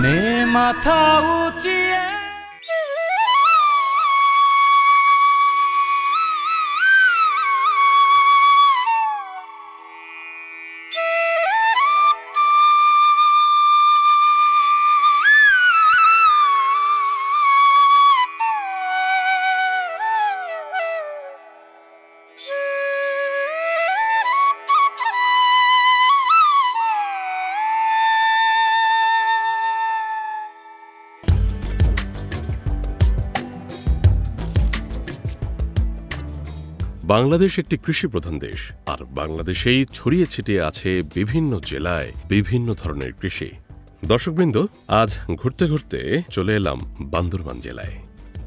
নে মাথা উঁচিয়ে বাংলাদেশ একটি কৃষিপ্রধান দেশ, আর বাংলাদেশেই ছড়িয়ে ছিটিয়ে আছে বিভিন্ন জেলায় বিভিন্ন ধরনের কৃষি। দর্শকবৃন্দ, আজ ঘুরতে ঘুরতে চলে এলাম বান্দরবান জেলায়,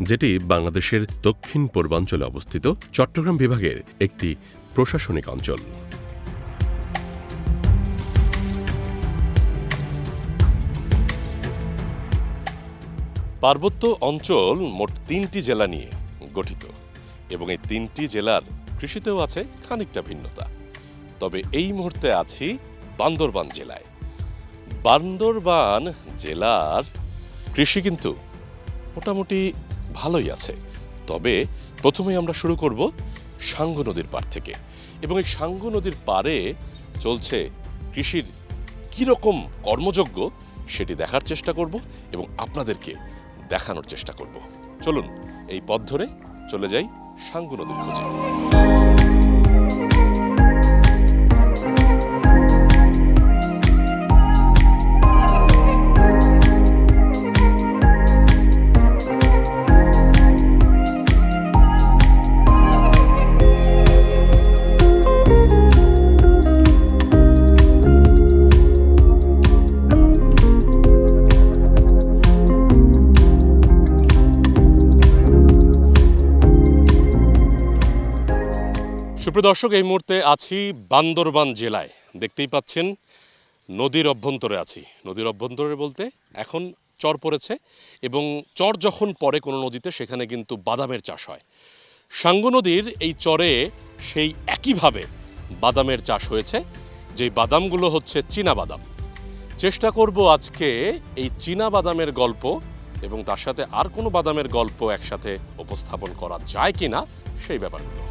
যেটি বাংলাদেশের দক্ষিণ পূর্বাঞ্চলে অবস্থিত চট্টগ্রাম বিভাগের একটি প্রশাসনিক অঞ্চল। পার্বত্য অঞ্চল মোট ৩টি জেলা নিয়ে গঠিত এবং এই ৩টি জেলার কৃষিতেও আছে খানিকটা ভিন্নতা। তবে এই মুহূর্তে আছি বান্দরবান জেলায়। বান্দরবান জেলার কৃষি কিন্তু মোটামুটি ভালোই আছে। তবে প্রথমেই আমরা শুরু করব সাঙ্গু নদীর পাড় থেকে, এবং এই সাঙ্গু নদীর পাড়ে চলছে কৃষির কীরকম কর্মযজ্ঞ সেটি দেখার চেষ্টা করব এবং আপনাদেরকে দেখানোর চেষ্টা করব। চলুন এই পথ ধরে চলে যাই সাঙ্গু নদীর খোঁজে। সুপ্রিয় দর্শক, এই মুহূর্তে আছি বান্দরবান জেলায়। দেখতেই পাচ্ছেন নদীর অভ্যন্তরে আছি। নদীর অভ্যন্তরে বলতে এখন চর পড়েছে, এবং চর যখন পড়ে কোনো নদীতে সেখানে কিন্তু বাদামের চাষ হয়। সাঙ্গু নদীর এই চরে সেই একইভাবে বাদামের চাষ হয়েছে, যেই বাদামগুলো হচ্ছে চীনা বাদাম। চেষ্টা করব আজকে এই চীনা বাদামের গল্প এবং তার সাথে আর কোনো বাদামের গল্প একসাথে উপস্থাপন করা যায় কিনা সেই ব্যাপারগুলো।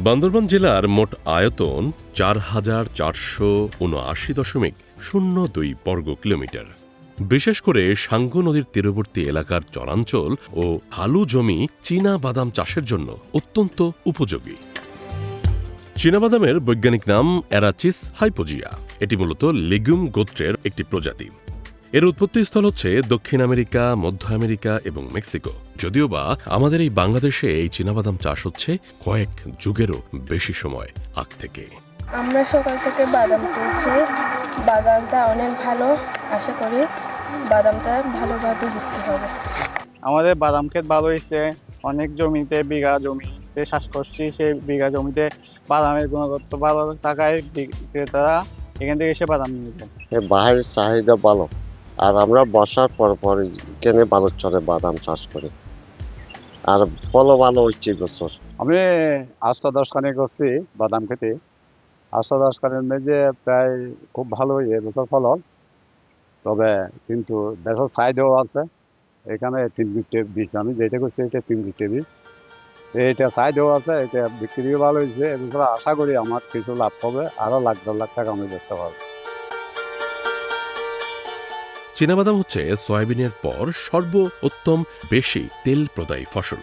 বান্দরবান জেলার মোট আয়তন ৪,৪৭৯.০২ বর্গ কিলোমিটার। বিশেষ করে সাঙ্গু নদীর তীরবর্তী এলাকার চরাঞ্চল ও হালু জমি চীনা বাদাম চাষের জন্য অত্যন্ত উপযোগী। চীনা বাদামের বৈজ্ঞানিক নাম অ্যারাচিস হাইপোজিয়া। এটি মূলত লেগুম গোত্রের একটি প্রজাতি। এর উৎপত্তিস্থল হচ্ছে দক্ষিণ আমেরিকা, মধ্য আমেরিকা এবং মেক্সিকো। যদিও বা আমাদের এই বাংলাদেশে এই চীনাবাদাম চাষ হচ্ছে কয়েক যুগেরও বেশি সময় আগ থেকে। আমরা সকাল থেকে বাদাম তুলছি। বাগানটা অনেক ভালো, আশা করি বাদামটা ভালোভাবে বিক্রি হবে। আমাদের বাদাম ক্ষেত ভালো হয়েছে। অনেক জমিতে, বিঘা জমিতে চাষ করছি। সেই বিঘা জমিতে বাদামের গুণগত ভালো থাকায় বিক্রেতারা এখান থেকে এসে বাদাম নিয়ে যায়। বাইরের চাহিদা ভালো, আর আমরা বর্ষার পর পর এখানে বালুর চরে বাদাম চাষ করি, আর ফলও ভালো হচ্ছে বছর। আমি 8-10 খানে করছি বাদাম খেতে। 8-10 খানের মধ্যে প্রায় খুব ভালো এবছর ফলন। তবে কিন্তু দেশের সাইডেও আছে। এখানে 3 বিঘে বীজ আমি যেটা করছি, এটা 3 বিঘে বীজ। এইটা সাইডেও আছে, এটা বিক্রিও ভালো হয়েছে। এবছর আশা করি আমার কিছু লাভ হবে, আরও লাখ টাকা আমি বেচতে পারবো। চীনাবাদাম হচ্ছে সয়াবিনের পর সর্বোত্তম বেশি তেল প্রদায়ী ফসল।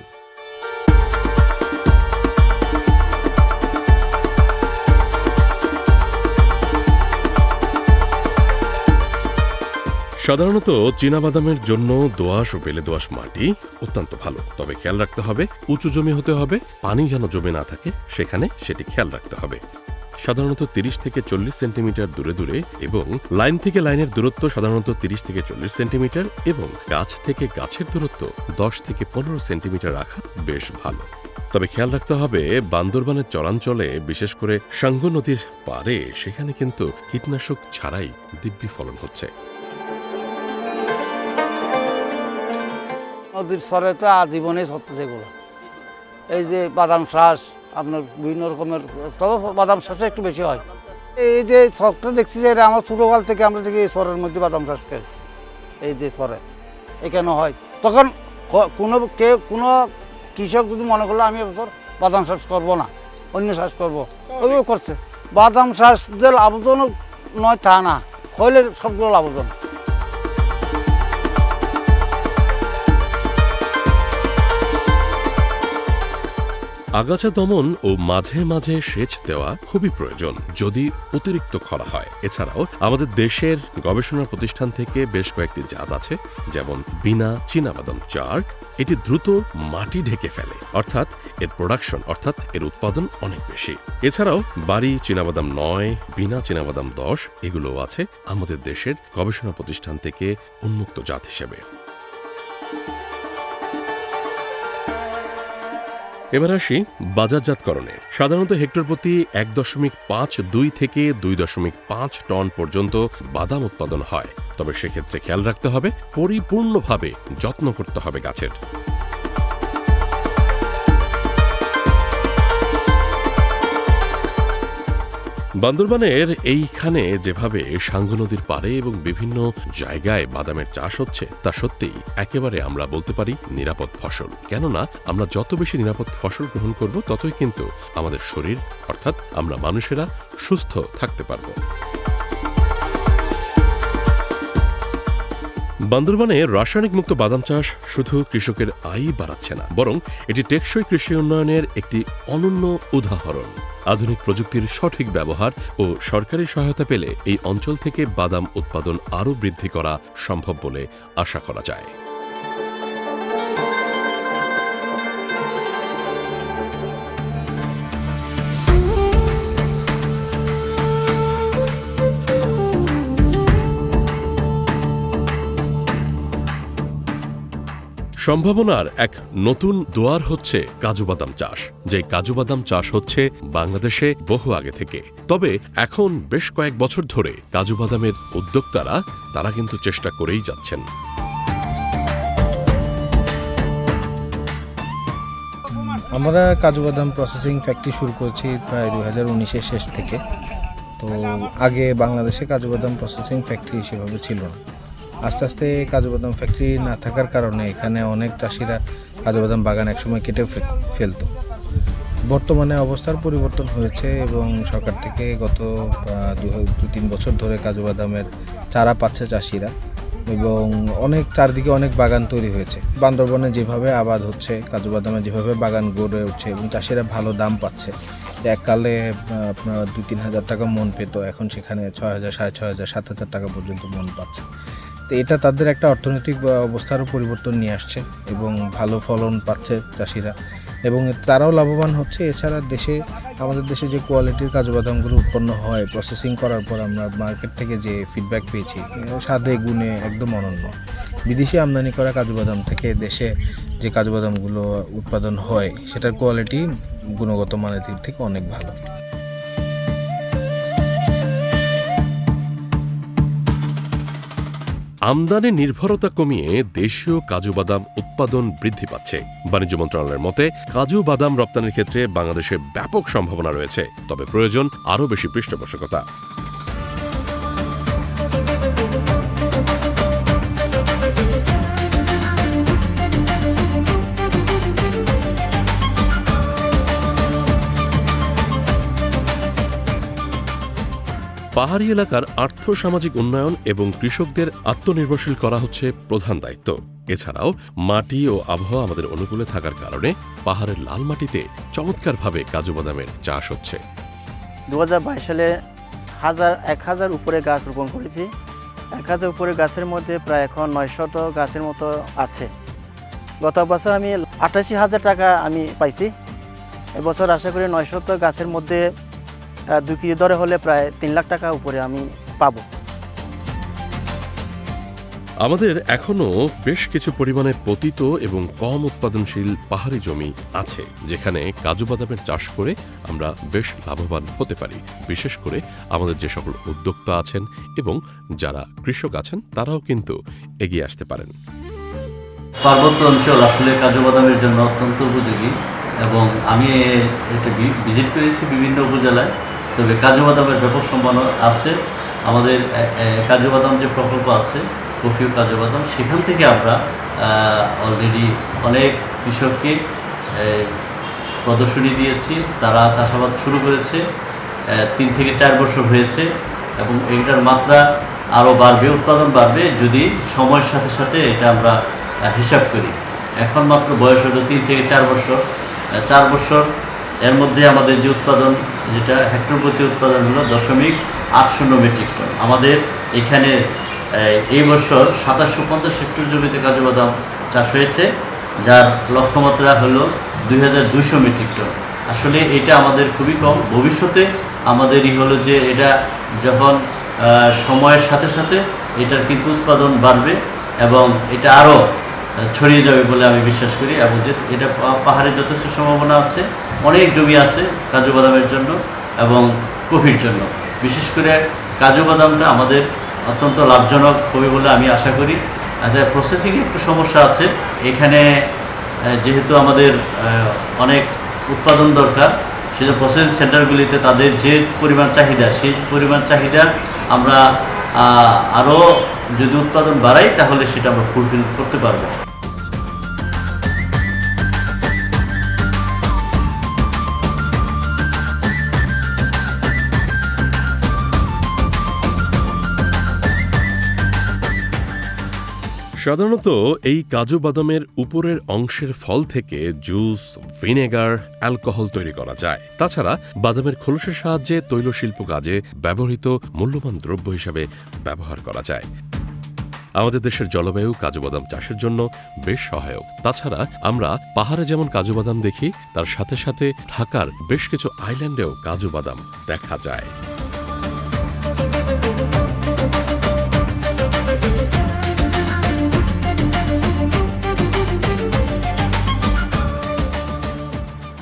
সাধারণত চীনাবাদামের জন্য দোআঁশ ও বেলে দোআঁশ মাটি অত্যন্ত ভালো। তবে খেয়াল রাখতে হবে উঁচু জমি হতে হবে, পানি যেন জমে না থাকে সেখানে সেটি খেয়াল রাখতে হবে। সাধারণত 30 থেকে 40 সেন্টিমিটার দূরে দূরে, এবং লাইন থেকে লাইনের দূরত্ব সাধারণত 30 থেকে 40 সেন্টিমিটার, এবং গাছ থেকে গাছের দূরত্ব 10 থেকে 15 সেন্টিমিটার রাখা বেশ ভালো। তবে খেয়াল রাখতে হবে বান্দরবানের চরাঞ্চলে, বিশেষ করে সাঙ্গু নদীর পাড়ে, সেখানে কিন্তু কীটনাশক ছাড়াই দিব্যি ফলন হচ্ছে। নদীর চরে তো আজীবনে হচ্ছে এগুলো। এই যে বাদাম চাষ, আপনার বিভিন্ন রকমের, তবে বাদাম চাষে একটু বেশি হয়। এই যে শখটা দেখছি যে এটা আমার ছোটোকাল থেকে আমরা দেখি এই শহরের মধ্যে বাদাম চাষ করি, এই যে শহরে এখানে হয়। তখন কোনো কৃষক যদি মনে করলো আমি এবছর বাদাম চাষ করবো না, অন্য চাষ করবো, ওইভাবে করছে। বাদাম চাষ যে লাভজনক নয় তা না, হইলে সবগুলো লাভজনক। আগাছা দমন ও মাঝে মাঝে সেচ দেওয়া খুবই প্রয়োজন যদি অতিরিক্ত খরা হয়। এছাড়াও আমাদের দেশের গবেষণা প্রতিষ্ঠান থেকে বেশ কয়েকটি জাত আছে, যেমন বিনা চীনাবাদাম 4। এটি দ্রুত মাটি ঢেকে ফেলে, অর্থাৎ এর প্রোডাকশন অর্থাৎ এর উৎপাদন অনেক বেশি। এছাড়াও বাড়ি চীনাবাদাম 9, বিনা চীনাবাদাম 10 এগুলোও আছে আমাদের দেশের গবেষণা প্রতিষ্ঠান থেকে উন্মুক্ত জাত হিসেবে। এবার আসি বাজারজাতকরণে। সাধারণত হেক্টর প্রতি 1.52 থেকে 2.5 টন পর্যন্ত বাদাম উৎপাদন হয়। তবে সেক্ষেত্রে খেয়াল রাখতে হবে, পরিপূর্ণভাবে যত্ন করতে হবে গাছের। বান্দরবানের এইখানে যেভাবে সাঙ্গু নদীর পাড়ে এবং বিভিন্ন জায়গায় বাদামের চাষ হচ্ছে তা সত্যিই একেবারে আমরা বলতে পারি নিরাপদ ফসল। কেননা আমরা যত বেশি নিরাপদ ফসল গ্রহণ করব ততই কিন্তু আমাদের শরীর অর্থাৎ আমরা মানুষেরা সুস্থ থাকতে পারব। বান্দরবানে রাসায়নিক মুক্ত বাদাম চাষ শুধু কৃষকের আয় বাড়াচ্ছে না, বরং এটি টেকসই কৃষি উন্নয়নের একটি অনন্য উদাহরণ। আধুনিক প্রযুক্তির সঠিক ব্যবহার ও সরকারি সহায়তা পেলে এই অঞ্চল থেকে বাদাম উৎপাদন আরও বৃদ্ধি করা সম্ভব বলে আশা করা যায়। সম্ভাবনার এক নতুন দুয়ার হচ্ছে কাজু বাদাম চাষ। যে কাজু বাদাম চাষ হচ্ছে বাংলাদেশে বহু আগে থেকে, তবে এখন বেশ কয়েক বছর ধরে কাজু বাদামের উদ্যোক্তারা তারা কিন্তু চেষ্টা করেই যাচ্ছেন। আমরা কাজু বাদাম প্রসেসিং ফ্যাক্টরি শুরু করেছি প্রায় 2019-এর শেষ থেকে। তো আগে বাংলাদেশে কাজু বাদাম প্রসেসিং ফ্যাক্টরি সেভাবে ছিল না। আস্তে আস্তে কাজু বাদাম ফ্যাক্টরি না থাকার কারণে এখানে অনেক চাষিরা কাজু বাদাম বাগান একসময় কেটে ফেলতো। বর্তমানে অবস্থার পরিবর্তন হয়েছে এবং সরকার থেকে গত 2-3 বছর ধরে কাজু বাদামের চারা পাচ্ছে চাষিরা এবং অনেক চারদিকে অনেক বাগান তৈরি হয়েছে। বান্দরবনে যেভাবে আবাদ হচ্ছে, কাজু বাদামে যেভাবে বাগান গড়ে উঠছে এবং চাষিরা ভালো দাম পাচ্ছে। এককালে আপনার 2-3 হাজার টাকা মন পেত, এখন সেখানে 6,000, 6,500, 7,000 টাকা পর্যন্ত মন পাচ্ছে। তো এটা তাদের একটা অর্থনৈতিক অবস্থারও পরিবর্তন নিয়ে আসছে এবং ভালো ফলন পাচ্ছে চাষিরা এবং তারাও লাভবান হচ্ছে। এছাড়া আমাদের দেশে যে কোয়ালিটির কাজু বাদামগুলো উৎপন্ন হয় প্রসেসিং করার পর আমরা মার্কেট থেকে যে ফিডব্যাক পেয়েছি, স্বাদে গুণে একদম অনন্য। বিদেশি আমদানি করা কাজু বাদাম থেকে দেশে যে কাজু বাদামগুলো উৎপাদন হয় সেটার কোয়ালিটি গুণগত মানের দিক থেকে অনেক ভালো। আমদানি নির্ভরতা কমিয়ে দেশীয় কাজু বাদাম উৎপাদন বৃদ্ধি পাচ্ছে। বাণিজ্য মন্ত্রণালয়ের মতে কাজু বাদাম রপ্তানির ক্ষেত্রে বাংলাদেশে ব্যাপক সম্ভাবনা রয়েছে, তবে প্রয়োজন আরও বেশি পৃষ্ঠপোষকতা। পাহাড়ি এলাকার আর্থ-সামাজিক উন্নয়ন এবং কৃষকদের আত্মনির্ভরশীল করা হচ্ছে প্রধান দায়িত্ব। এছাড়াও মাটি ও আবহাওয়া আমাদের অনুকূলে থাকার কারণে পাহাড়ের লাল মাটিতে চমৎকারভাবে কাজু বাদামের চাষ হচ্ছে। 2022 সালে 1,000 উপরে গাছ রোপণ করেছি। 1,000 উপরে গাছের মধ্যে প্রায় এখন 900 গাছের মতো আছে। গত বছর আমি 88,000 টাকা আমি পাইছি। এবছর আশা করি 900 গাছের মধ্যে 2 কেজি দরে হলে প্রায় 3 লাখ টাকা উপরে আমি পাবো। আমাদের এখনও বেশ কিছু পরিমাণে পতিত এবং কম উৎপাদনশীল পাহাড়ি জমি আছে, যেখানে কাজু বাদামের চাষ করে আমরা বেশ লাভবান হতে পারি। বিশেষ করে আমাদের যে সকল উদ্যোক্তা আছেন এবং যারা কৃষক আছেন তারাও কিন্তু এগিয়ে আসতে পারেন। পার্বত্য অঞ্চল আসলে কাজু বাদামের জন্য অত্যন্ত উপযোগী এবং আমি এটা ভিজিট করেছি বিভিন্ন উপজেলায়। তবে কাজু বাদামের ব্যাপক সম্ভাবনা আছে। আমাদের কাজু বাদাম যে প্রকল্প আছে কফি ও কাজু বাদাম, সেখান থেকে আমরা অলরেডি অনেক কৃষককে প্রদর্শনী দিয়েছি, তারা চাষাবাদ শুরু করেছে, 3 থেকে 4 বছর হয়েছে এবং এটার মাত্রা আরও বাড়বে, উৎপাদন বাড়বে যদি সময়ের সাথে সাথে এটা আমরা হিসাব করি। এখন মাত্র বয়স হলো 3 থেকে 4 বছর। 4 বছর এর মধ্যে আমাদের যে উৎপাদন, যেটা হেক্টর প্রতি উৎপাদন হলো 0.80 মেট্রিক টন। আমাদের এখানে এই বছর 2750 হেক্টর জমিতে কাজু বাদাম চাষ হয়েছে, যার লক্ষ্যমাত্রা হলো 2200 মেট্রিক টন। আসলে এটা আমাদের খুবই কম। ভবিষ্যতে আমাদেরই হলো যে এটা যখন সময়ের সাথে সাথে এটার কিন্তু উৎপাদন বাড়বে এবং এটা আরও ছড়িয়ে যাবে বলে আমি বিশ্বাস করি। এবং যে এটা পাহাড়ে যথেষ্ট সম্ভাবনা আছে, অনেক জমি আছে কাজু বাদামের জন্য এবং কফির জন্য। বিশেষ করে কাজু বাদামটা আমাদের অত্যন্ত লাভজনক হবে বলে আমি আশা করি। প্রসেসিংয়ে একটু সমস্যা আছে এখানে, যেহেতু আমাদের অনেক উৎপাদন দরকার, সেটা প্রসেসিং সেন্টারগুলিতে তাদের যে পরিমাণ চাহিদা, সেই পরিমাণ চাহিদা আমরা আরও যদি উৎপাদন বাড়াই তাহলে সেটা আমরা ফুলফিল করতে পারবো। সাধারণত এই কাজু বাদামের উপরের অংশের ফল থেকে জুস, ভিনেগার, অ্যালকোহল তৈরি করা যায়। তাছাড়া বাদামের খোলসের সাহায্যে তৈলশিল্প কাজে ব্যবহৃত মূল্যবান দ্রব্য হিসাবে ব্যবহার করা যায়। আমাদের দেশের জলবায়ু কাজু বাদাম চাষের জন্য বেশ সহায়ক। তাছাড়া আমরা পাহাড়ে যেমন কাজু বাদাম দেখি, তার সাথে সাথে ঢাকার বেশ কিছু আইল্যান্ডেও কাজু বাদাম দেখা যায়।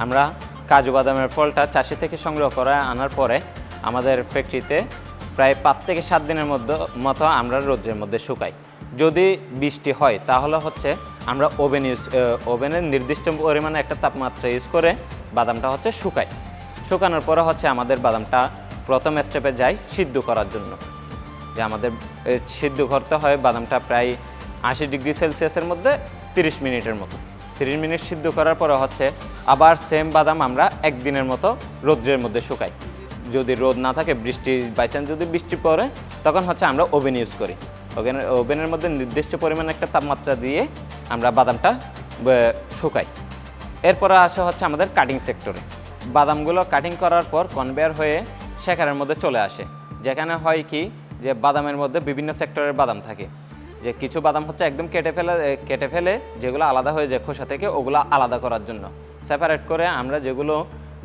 আমরা কাজু বাদামের ফলটা চাষি থেকে সংগ্রহ করে আনার পরে আমাদের ফ্যাক্টরিতে প্রায় 5 থেকে 7 দিনের মতো আমরা রোদ্রের মধ্যে শুকাই। যদি বৃষ্টি হয় তাহলে হচ্ছে আমরা ওভেনের নির্দিষ্ট পরিমাণে একটা তাপমাত্রা ইউজ করে বাদামটা হচ্ছে শুকাই। শুকানোর পরে হচ্ছে আমাদের বাদামটা প্রথম স্টেপে যায় সিদ্ধ করার জন্য। যে আমাদের সিদ্ধ করতে হয় বাদামটা প্রায় 80 ডিগ্রি সেলসিয়াসের মধ্যে 30 মিনিটের মতো। 30 মিনিট সিদ্ধ করার পরে হচ্ছে আবার সেম বাদাম আমরা 1 দিনের মতো রোদ্রের মধ্যে শুকাই। যদি রোদ না থাকে, বৃষ্টি বাই চান্স যদি বৃষ্টি পড়ে, তখন হচ্ছে আমরা ওভেন ইউজ করি। ওভেনের মধ্যে নির্দিষ্ট পরিমাণে একটা তাপমাত্রা দিয়ে আমরা বাদামটা শুকাই। এরপরে আসা হচ্ছে আমাদের কাটিং সেক্টরে। বাদামগুলো কাটিং করার পর কনভেয়ার হয়ে শেখারের মধ্যে চলে আসে, যেখানে হয় কি যে বাদামের মধ্যে বিভিন্ন সেক্টরের বাদাম থাকে। যে কিছু বাদাম হচ্ছে একদম কেটে ফেলে যেগুলো আলাদা হয়ে যায় খোসা থেকে, ওগুলো আলাদা করার জন্য সেপারেট করে আমরা যেগুলো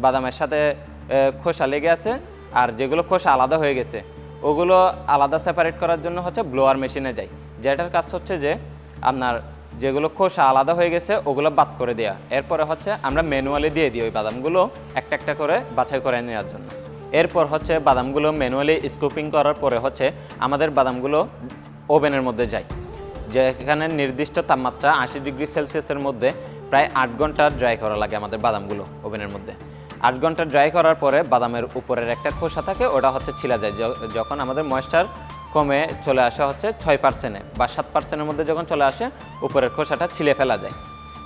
বাদামের সাথে খোসা লেগে আছে আর যেগুলো খোসা আলাদা হয়ে গেছে ওগুলো আলাদা সেপারেট করার জন্য হচ্ছে ব্লোয়ার মেশিনে যাই। যেটার কাজ হচ্ছে যে আপনার যেগুলো খোসা আলাদা হয়ে গেছে ওগুলো বাদ করে দেওয়া। এরপরে হচ্ছে আমরা ম্যানুয়ালি দিয়ে দিই ওই বাদামগুলো একটা একটা করে বাছাই করে নেওয়ার জন্য। এরপর হচ্ছে বাদামগুলো ম্যানুয়ালি স্কুপিং করার পরে হচ্ছে আমাদের বাদামগুলো ওভেনের মধ্যে যায়, যেখানে নির্দিষ্ট তাপমাত্রা 80 ডিগ্রি সেলসিয়াসের মধ্যে প্রায় 8 ঘন্টা ড্রাই করা লাগে আমাদের বাদামগুলো ওভেনের মধ্যে। 8 ঘন্টা ড্রাই করার পরে বাদামের উপরের একটা খোসা থাকে, ওটা হচ্ছে ছিলা যায়। যখন আমাদের ময়েশ্চার কমে চলে আসে হচ্ছে 6% বা 7%-এর মধ্যে যখন চলে আসে, উপরের খোসাটা ছিলে ফেলা যায়।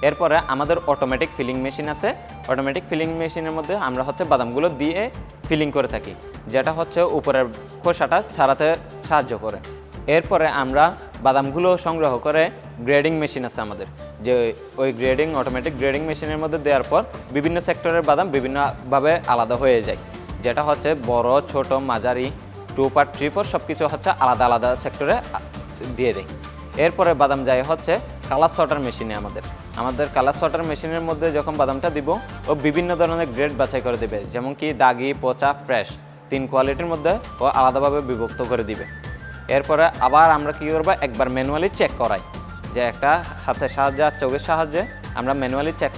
এরপরে আমাদের অটোমেটিক ফিলিং মেশিন আছে। অটোমেটিক ফিলিং মেশিনের মধ্যে আমরা হচ্ছে বাদামগুলো দিয়ে ফিলিং করে থাকি, যেটা হচ্ছে উপরের খোসাটা ছাড়াতে সাহায্য করে। এরপরে আমরা বাদামগুলো সংগ্রহ করে গ্রেডিং মেশিন আছে আমাদের, যে ওই অটোমেটিক গ্রেডিং মেশিনের মধ্যে দেওয়ার পর বিভিন্ন সেক্টরের বাদাম বিভিন্নভাবে আলাদা হয়ে যায়, যেটা হচ্ছে বড়, ছোট, মাঝারি, 2 পার্ট, 3 পার্ট সব কিছু হচ্ছে আলাদা আলাদা সেক্টরে দিয়ে দেয়। এরপরে বাদাম যায় হচ্ছে কালার সর্টার মেশিনে। আমাদের কালার সর্টার মেশিনের মধ্যে যখন বাদামটা দিব, ও বিভিন্ন ধরনের গ্রেড বাছাই করে দেবে, যেমন কি দাগি, পচা, ফ্রেশ, 3 কোয়ালিটির মধ্যে ও আলাদাভাবে বিভক্ত করে দিবে। এরপরে আবার আমরা কী করবো, একবার ম্যানুয়ালি চেক করাই, যে একটা হাতের সাহায্যে আর চোখের সাহায্যে আমরা ম্যানুয়ালি চেক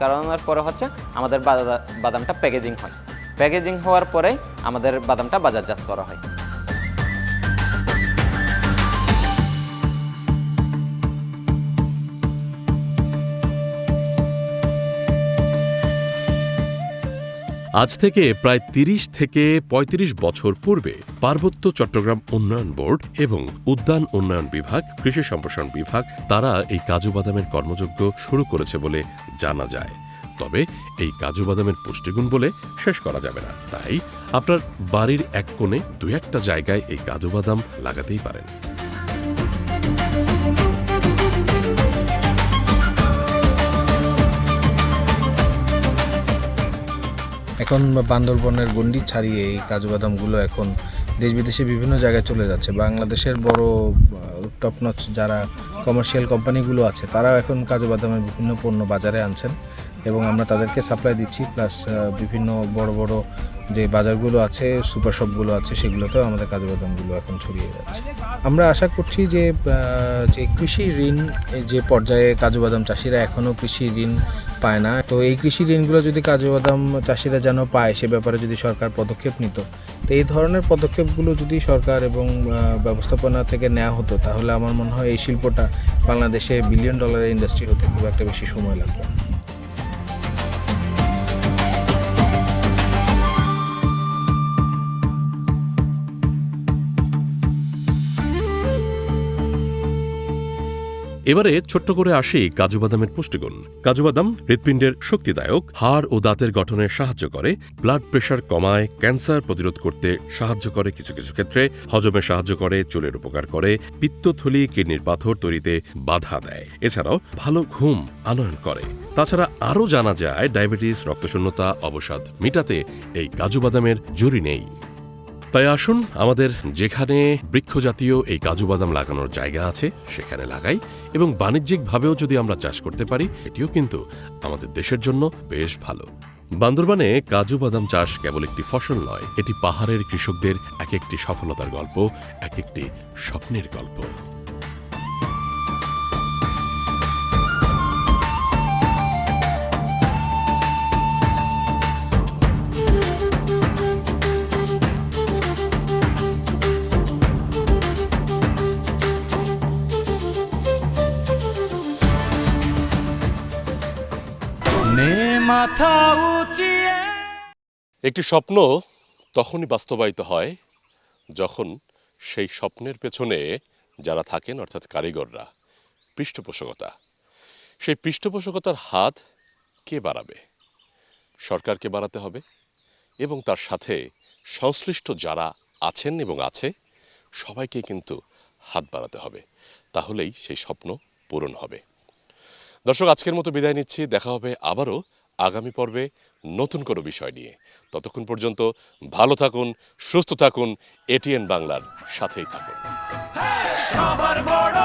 করানোর পরে হচ্ছে আমাদের বাদামটা প্যাকেজিং হয়। প্যাকেজিং হওয়ার পরেই আমাদের বাদামটা বাজারজাত করা হয়। আজ থেকে প্রায় ৩০ থেকে ৩৫ বছর পূর্বে পার্বত্য চট্টগ্রাম উন্নয়ন বোর্ড এবং উদ্যান উন্নয়ন বিভাগ, কৃষি সম্প্রসারণ বিভাগ তারা এই কাজু বাদামের কর্মযজ্ঞ শুরু করেছে বলে জানা যায়। তবে এই কাজু বাদামের পুষ্টিগুণ বলে শেষ করা যাবে না, তাই আপনার বাড়ির এক কোণে দু একটা জায়গায় এই কাজু বাদাম লাগাতেই পারেন। এখন বান্দরবনের গণ্ডি ছাড়িয়ে এই কাজু বাদামগুলো এখন দেশ বিদেশে বিভিন্ন জায়গায় চলে যাচ্ছে। বাংলাদেশের বড় টপনচ যারা কমার্শিয়াল কোম্পানিগুলো আছে তারাও এখন কাজু বাদামের বিভিন্ন পণ্য বাজারে আনছেন এবং আমরা তাদেরকে সাপ্লাই দিচ্ছি। প্লাস বিভিন্ন বড় বড় যে বাজারগুলো আছে, সুপার শপগুলো আছে, সেগুলোতেও আমাদের কাজু বাদামগুলো এখন ছড়িয়ে যাচ্ছে। আমরা আশা করছি যে কৃষি ঋণ যে পর্যায়ে কাজু বাদাম চাষিরা এখনও কৃষি ঋণ পায় না, তো এই কৃষি ঋণগুলো যদি কাজু বাদাম চাষিরা যেন পায় সে ব্যাপারে যদি সরকার পদক্ষেপ নিত, তো এই ধরনের পদক্ষেপগুলো যদি সরকার এবং ব্যবস্থাপনা থেকে নেওয়া হতো তাহলে আমার মনে হয় এই শিল্পটা বাংলাদেশে $1 বিলিয়ন ইন্ডাস্ট্রি হতে খুব একটা বেশি সময় লাগবে। এবারে ছোট্ট করে আসি কাজু বাদামের পুষ্টিগুণ। কাজু বাদাম হৃৎপিণ্ডের শক্তিদায়ক, হাড় ও দাঁতের গঠনে সাহায্য করে, ব্লাড প্রেশার কমায়, ক্যান্সার প্রতিরোধ করতে সাহায্য করে, কিছু কিছু ক্ষেত্রে হজমে সাহায্য করে, চুলের উপকার করে, পিত্তথলি কিডনির পাথর তৈরিতে বাধা দেয়, এছাড়াও ভালো ঘুম আনয়ন করে। তাছাড়া আরও জানা যায় ডায়াবেটিস, রক্তশূন্যতা, অবসাদ মিটাতে এই কাজু বাদামের জুড়ি নেই। তাই আসুন আমাদের যেখানে বৃক্ষজাতীয় এই কাজু বাদাম লাগানোর জায়গা আছে সেখানে লাগাই এবং বাণিজ্যিকভাবেও যদি আমরা চাষ করতে পারি এটিও কিন্তু আমাদের দেশের জন্য বেশ ভালো। বান্দরবানে কাজু বাদাম চাষ কেবল একটি ফসল নয়, এটি পাহাড়ের কৃষকদের এক একটি সফলতার গল্প, এক একটি স্বপ্নের গল্প। মাথা উঁচিয়ে। একটি স্বপ্ন তখনই বাস্তবায়িত হয় যখন সেই স্বপ্নের পেছনে যারা থাকেন অর্থাৎ কারিগররা, পৃষ্ঠপোষকতা, সেই পৃষ্ঠপোষকতার হাত কে বাড়াবে? সরকারকে বাড়াতে হবে এবং তার সাথে সংশ্লিষ্ট যারা আছেন এবং আছে সবাইকে কিন্তু হাত বাড়াতে হবে, তাহলেই সেই স্বপ্ন পূরণ হবে। দর্শক, আজকের মতো বিদায় নিচ্ছি। দেখা হবে আবারও আগামী পর্বে নতুন কোনো বিষয় নিয়ে। ততক্ষণ পর্যন্ত ভালো থাকুন, সুস্থ থাকুন, এটিএন বাংলার সাথেই থাকুন। সবার বড়